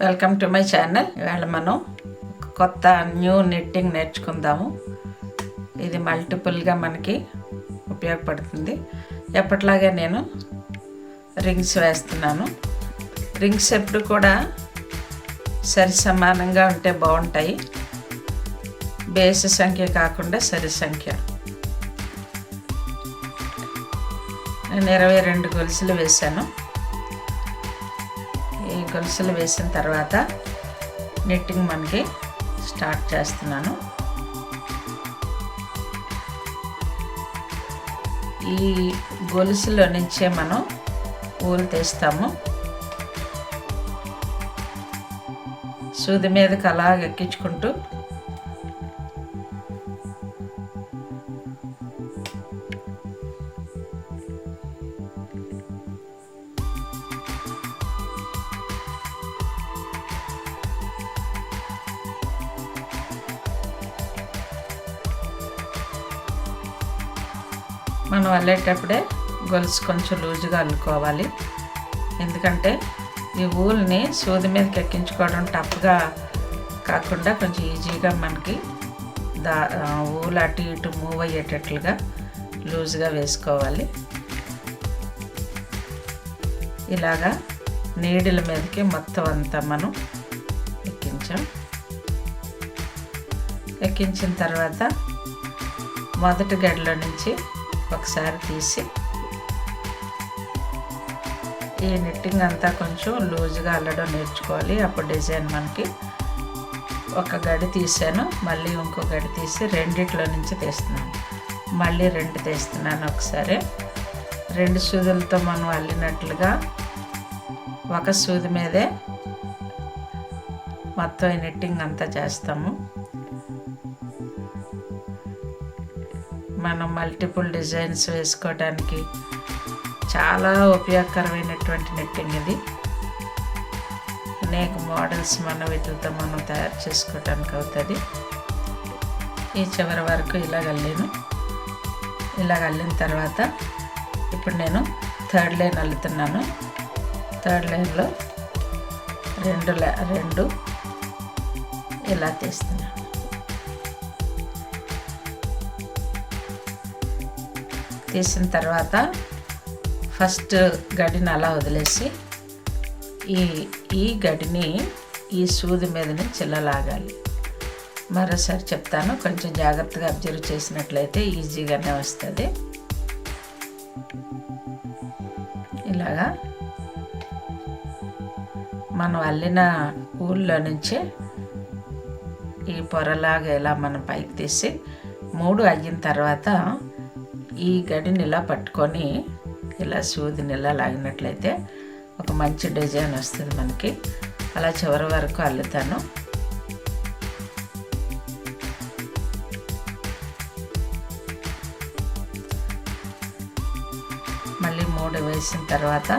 Welcome to my channel. ఇవాళ మనం కొత్త న్యూ నిట్టింగ్ నేర్చుకుందాము. ఇది మల్టిపుల్గా మనకి ఉపయోగపడుతుంది. ఎప్పటిలాగే నేను రింగ్స్ వేస్తున్నాను. రింగ్స్ ఎప్పుడు కూడా సరి సమానంగా ఉంటే బాగుంటాయి. బేస్ సంఖ్య కాకుండా సరి సంఖ్య. నేను 22 గొలుసులు వేసాను. ఈ గొలుసులు వేసిన తర్వాత నిట్టింగ్ మనకి స్టార్ట్ చేస్తున్నాను. ఈ గొలుసులో నుంచే మనం ఊలు తీస్తాము. సూది మీదకి అలాగ ఎక్కించుకుంటూ మనం అల్లేటప్పుడే గొలుసు కొంచెం లూజుగా అల్లుకోవాలి. ఎందుకంటే ఈ ఊల్ని సూది మీదకి ఎక్కించుకోవడం టఫ్గా కాకుండా కొంచెం ఈజీగా మనకి ఊలు అటు ఇటు మూవ్ అయ్యేటట్లుగా లూజ్గా వేసుకోవాలి. ఇలాగా నీడిల మీదకి మొత్తం అంతా మనం ఎక్కించిన తర్వాత మొదటి గడిలో నుంచి ఒకసారి తీసి ఈ నిట్టింగ్ అంతా కొంచెం లూజ్గా అల్లడం నేర్చుకోవాలి. అప్పుడు డిజైన్ మనకి ఒక గడి తీసాను, మళ్ళీ ఇంకో గడి తీసి రెండిట్లో నుంచి తీస్తున్నాను. మళ్ళీ 2 తీస్తున్నాను. ఒకసారి 2 సూదులతో మనం అల్లినట్లుగా ఒక సూది మీదే మొత్తం ఈ నిట్టింగ్ అంతా చేస్తాము. మనం మల్టిపుల్ డిజైన్స్ వేసుకోవడానికి చాలా ఉపయోగకరమైనటువంటి నిట్టింగ్ ఇది. అనేక మోడల్స్ వీటితో మనం తయారు చేసుకోవడానికి అవుతుంది. ఈ చివరి వరకు ఇలాగ అల్లిన తర్వాత ఇప్పుడు నేను 3rd లైన్ అల్లుతున్నాను. 3rd లైన్లో 2 ఇలా తీస్తున్నాను. తీసిన తర్వాత ఫస్ట్ గడిని అలా వదిలేసి ఈ గడిని ఈ సూది మీద నుంచి ఇలా లాగాలి. మరోసారి చెప్తాను, కొంచెం జాగ్రత్తగా అబ్జర్వ్ చేసినట్లయితే ఈజీగానే వస్తుంది. ఇలాగా మనం అల్లిన ఊళ్ళో నుంచే ఈ పొరలాగా ఇలా మనం పైకి తీసి 3 అయిన తర్వాత ఈ గడిని ఇలా పట్టుకొని ఇలా సూదిని ఇలా లాగినట్లయితే ఒక మంచి డిజైన్ వస్తుంది మనకి. అలా చివరి వరకు అల్లుతాను. మళ్ళీ 3 వేసిన తర్వాత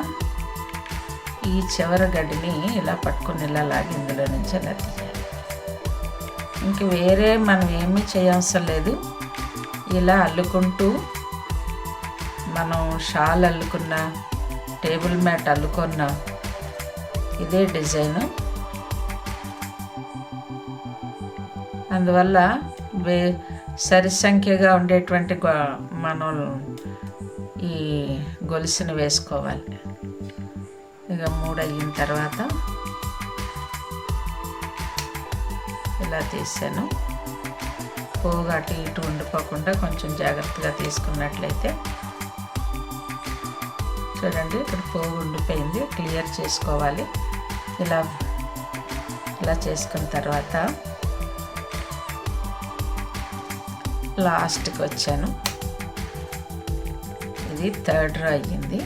ఈ చివరి గడిని ఇలా పట్టుకొని ఇలా లాగి ఇందులో నుంచి ఇలా తీయాలి. ఇంక వేరే మనం ఏమీ చేయవసరం లేదు. ఇలా అల్లుకుంటూ మనం షాల్ అల్లుకున్న, టేబుల్ మ్యాట్ అల్లుకున్న ఇదే డిజైను. అందువల్ల సరి సంఖ్యగా ఉండేటువంటి మనం ఈ గొలుసుని వేసుకోవాలి. ఇక 3 అయిన తర్వాత ఇలా తీసాను. పోగు అటు ఇటు ఉండిపోకుండా కొంచెం జాగ్రత్తగా తీసుకున్నట్లయితే చూడండి, ఇక్కడ పోగు ఉండిపోయింది. క్లియర్ చేసుకోవాలి. ఇలా చేసుకున్న తర్వాత లాస్ట్కి వచ్చాను. ఇది 3rd రో అయ్యింది.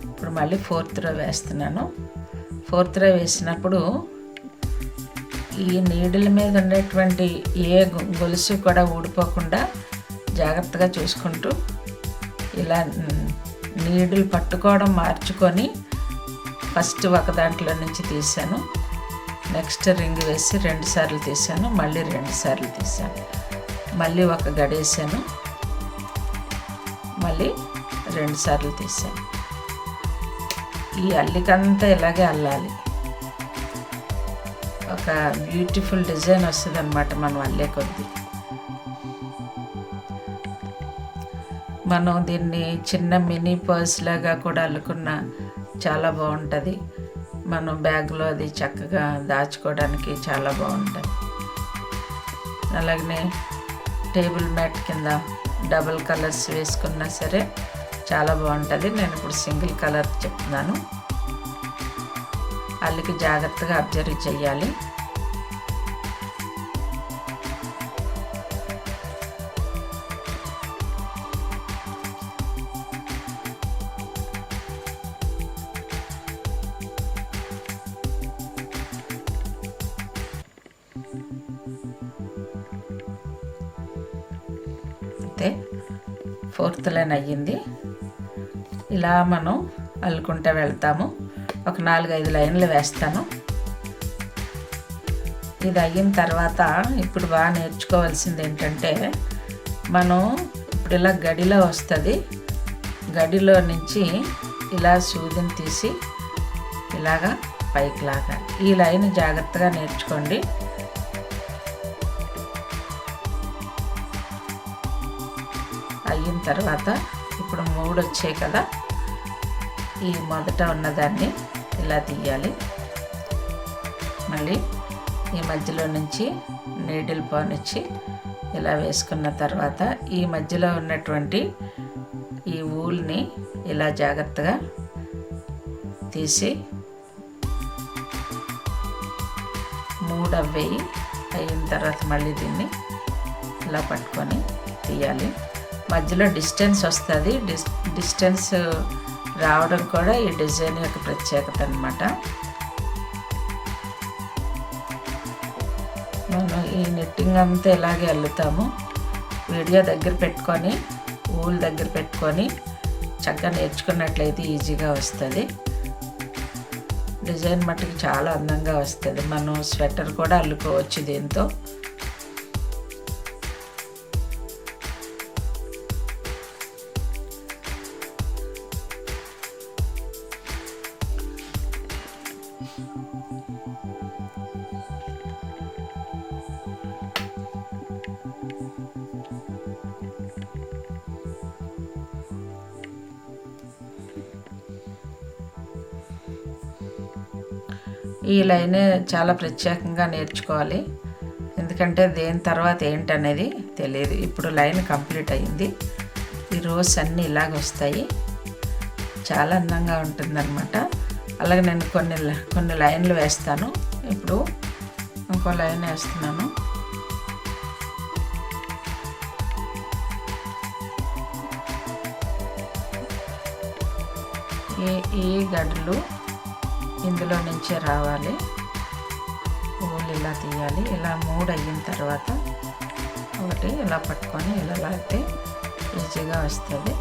ఇప్పుడు మళ్ళీ 4th రో వేస్తున్నాను. 4th రో వేసినప్పుడు ఈ నీడిల మీద ఉండేటువంటి ఏ గొలుసు కూడా ఊడిపోకుండా జాగ్రత్తగా చూసుకుంటూ ఇలా నీడిల్ పట్టుకోవడం మార్చుకొని ఫస్ట్ ఒక దాంట్లో నుంచి తీసాను. నెక్స్ట్ రింగ్ వేసి 2 సార్లు తీసాను. మళ్ళీ 2 సార్లు తీసాను. మళ్ళీ ఒక గడేసాను. మళ్ళీ 2 సార్లు తీసాను. ఈ అల్లికంతా ఇలాగే అల్లాలి. ఒక బ్యూటిఫుల్ డిజైన్ వస్తుంది అన్నమాట మనం అల్లే కొద్దీ. మనం దీన్ని చిన్న మినీ పర్స్ లాగా కూడా అల్లుకున్న చాలా బాగుంటుంది. మనం బ్యాగ్లో అది చక్కగా దాచుకోవడానికి చాలా బాగుంటుంది. అలాగనే టేబుల్ మ్యాట్ కింద డబుల్ కలర్స్ వేసుకున్నా సరే చాలా బాగుంటుంది. నేను ఇప్పుడు సింగిల్ కలర్ చెప్తున్నాను. అల్లికి జాగ్రత్తగా అబ్జర్వ్ చేయాలి. అయితే 4th లైన్ అయ్యింది. ఇలా మనం అల్లుకుంటూ వెళ్తాము. ఒక 4-5 లైన్లు వేస్తాను. ఇది అయిన తర్వాత ఇప్పుడు బాగా నేర్చుకోవాల్సింది ఏంటంటే, మనం ఇప్పుడు ఇలా గడిలో వస్తుంది. గడిలో నుంచి ఇలా సూదిని తీసి ఇలాగా పైకి లాగాలి. ఈ లైన్ జాగ్రత్తగా నేర్చుకోండి. అయిన తర్వాత ఇప్పుడు 3 వచ్చాయి కదా, ఈ మొదట ఉన్నదాన్ని ఇలా తీయాలి. మళ్ళీ ఈ మధ్యలో నుంచి నీడిల్ పోనిచ్చి ఇలా వేసుకున్న తర్వాత ఈ మధ్యలో ఉన్నటువంటి ఈ ఊల్ని ఇలా జాగ్రత్తగా తీసి 3 అవ్వేయి. అయిన తర్వాత మళ్ళీ దీన్ని ఇలా పట్టుకొని తీయాలి. మధ్యలో డిస్టెన్స్ వస్తుంది. డిస్టెన్స్ రావడం కూడా ఈ డిజైన్ యొక్క ప్రత్యేకత అన్నమాట. మనం ఈ నిట్టింగ్ అంతా ఇలాగే అల్లుతాము. వీడియో దగ్గర పెట్టుకొని ఊల్ దగ్గర పెట్టుకొని చక్కగా నేర్చుకున్నట్లయితే ఈజీగా వస్తుంది. డిజైన్ మట్టుకు చాలా అందంగా వస్తుంది. మనం స్వెటర్ కూడా అల్లుకోవచ్చు దీంతో. ఈ లైన్ చాలా ప్రత్యేకంగా నేర్చుకోవాలి, ఎందుకంటే దేని తర్వాత ఏంటనేది తెలియదు. ఇప్పుడు లైన్ కంప్లీట్ అయ్యింది. ఈ రోస్ అన్నీ ఇలాగ వస్తాయి. చాలా అందంగా ఉంటుందన్నమాట. అలాగే నేను కొన్ని లైన్లు వేస్తాను. ఇప్పుడు ఇంకో లైన్ వేస్తున్నాను. ఈ గడ్డలు ఇందులో నుంచే రావాలి. ఊళ్ళు ఇలా తీయాలి. ఇలా 3 అయిన తర్వాత ఒకటి ఇలా పట్టుకొని ఇలా లాగితే ఈజీగా వస్తుంది.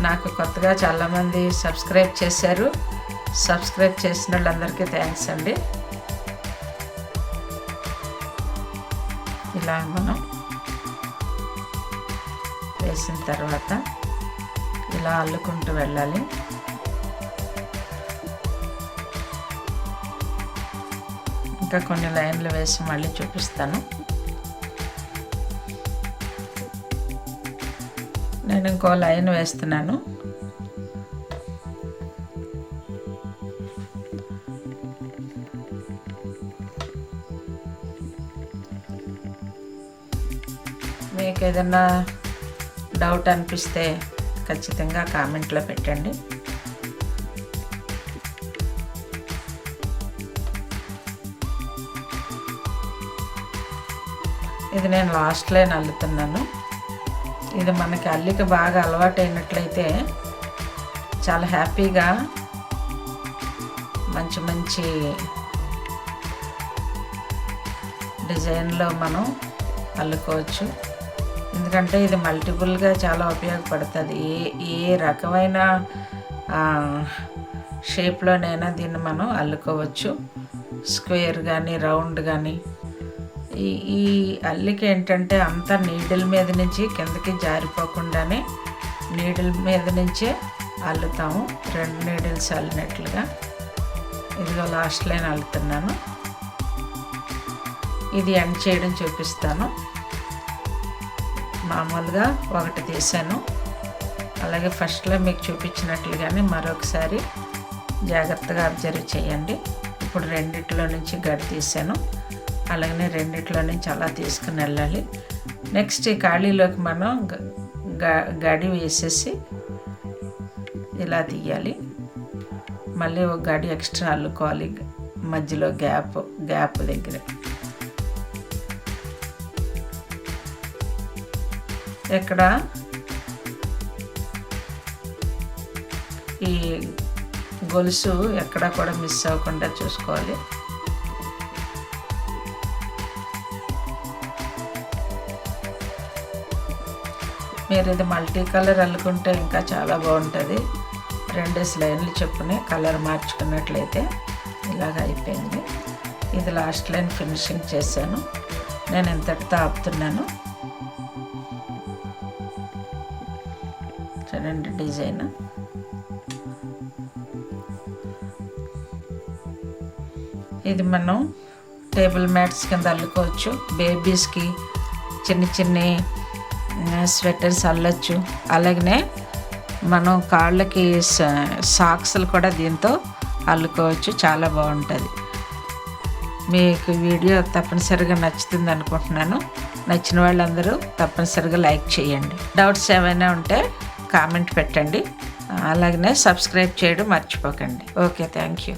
నాకు కొత్తగా చాలామంది సబ్స్క్రైబ్ చేశారు. సబ్స్క్రైబ్ చేసిన వాళ్ళందరికీ థ్యాంక్స్ అండి. ఇలా మనం వేసిన తర్వాత ఇలా అల్లుకుంటూ వెళ్ళాలి. ఇంకా కొన్ని లైన్లు వేసి మళ్ళీ చూపిస్తాను. నేను ఇంకో లైన్ వేస్తున్నాను. మీకు ఏదైనా డౌట్ అనిపిస్తే ఖచ్చితంగా కామెంట్లో పెట్టండి. ఇది నేను లాస్ట్ లైన్ అల్లుతున్నాను. ఇది మనకి అల్లిక బాగా అలవాటైనట్లయితే చాలా హ్యాపీగా మంచి మంచి డిజైన్లో మనం అల్లుకోవచ్చు. ఎందుకంటే ఇది మల్టిపుల్గా చాలా ఉపయోగపడుతుంది. ఏ రకమైన షేప్లోనైనా దీన్ని మనం అల్లుకోవచ్చు. స్క్వేర్ కానీ రౌండ్ కానీ ఈ అల్లిక ఏంటంటే అంతా నీడిల్ మీద నుంచి కిందకి జారిపోకుండానే నీడిల్ మీద నుంచే అల్లుతాము. 2 నీడిల్స్ అల్లినట్లుగా. ఇదిగో లాస్ట్ లైన్ అల్లుతున్నాను. ఇది ఎండ్ చేయడం చూపిస్తాను. మామూలుగా ఒకటి తీసాను. అలాగే ఫస్ట్లో మీకు చూపించినట్లుగానే మరొకసారి జాగ్రత్తగా అబ్జర్వ్ చేయండి. ఇప్పుడు రెండిట్లో నుంచి గడి తీసాను. అలాగనే రెండిట్లో నుంచి అలా తీసుకుని వెళ్ళాలి. నెక్స్ట్ ఈ ఖాళీలోకి మనం గడి వేసేసి ఇలా తీయాలి. మళ్ళీ ఒక గడి ఎక్స్ట్రా అల్లుకోవాలి మధ్యలో గ్యాప్ దగ్గర. ఇక్కడ ఈ గొలుసు ఎక్కడా కూడా మిస్ అవ్వకుండా చూసుకోవాలి. మీరు ఇది మల్టీ కలర్ అల్లుకుంటే ఇంకా చాలా బాగుంటుంది. 2 లైన్లు చొప్పునే కలర్ మార్చుకున్నట్లయితే ఇలాగ అయిపోయింది. ఇది లాస్ట్ లైన్ ఫినిషింగ్ చేశాను. నేను ఇంతటితో ఆపుతున్నాను. చూడండి డిజైన్. ఇది మనం టేబుల్ మ్యాట్స్ కింద అల్లుకోవచ్చు. బేబీస్కి చిన్న స్వెటర్స్ అల్లచ్చు. అలాగనే మనం కాళ్ళకి సాక్స్లు కూడా దీంతో అల్లుకోవచ్చు. చాలా బాగుంటుంది. మీకు వీడియో తప్పనిసరిగా నచ్చుతుంది అనుకుంటున్నాను. నచ్చిన వాళ్ళందరూ తప్పనిసరిగా లైక్ చేయండి. డౌట్స్ ఏమైనా ఉంటే కామెంట్ పెట్టండి. అలాగనే సబ్స్క్రైబ్ చేయడం మర్చిపోకండి. Okay, thank you.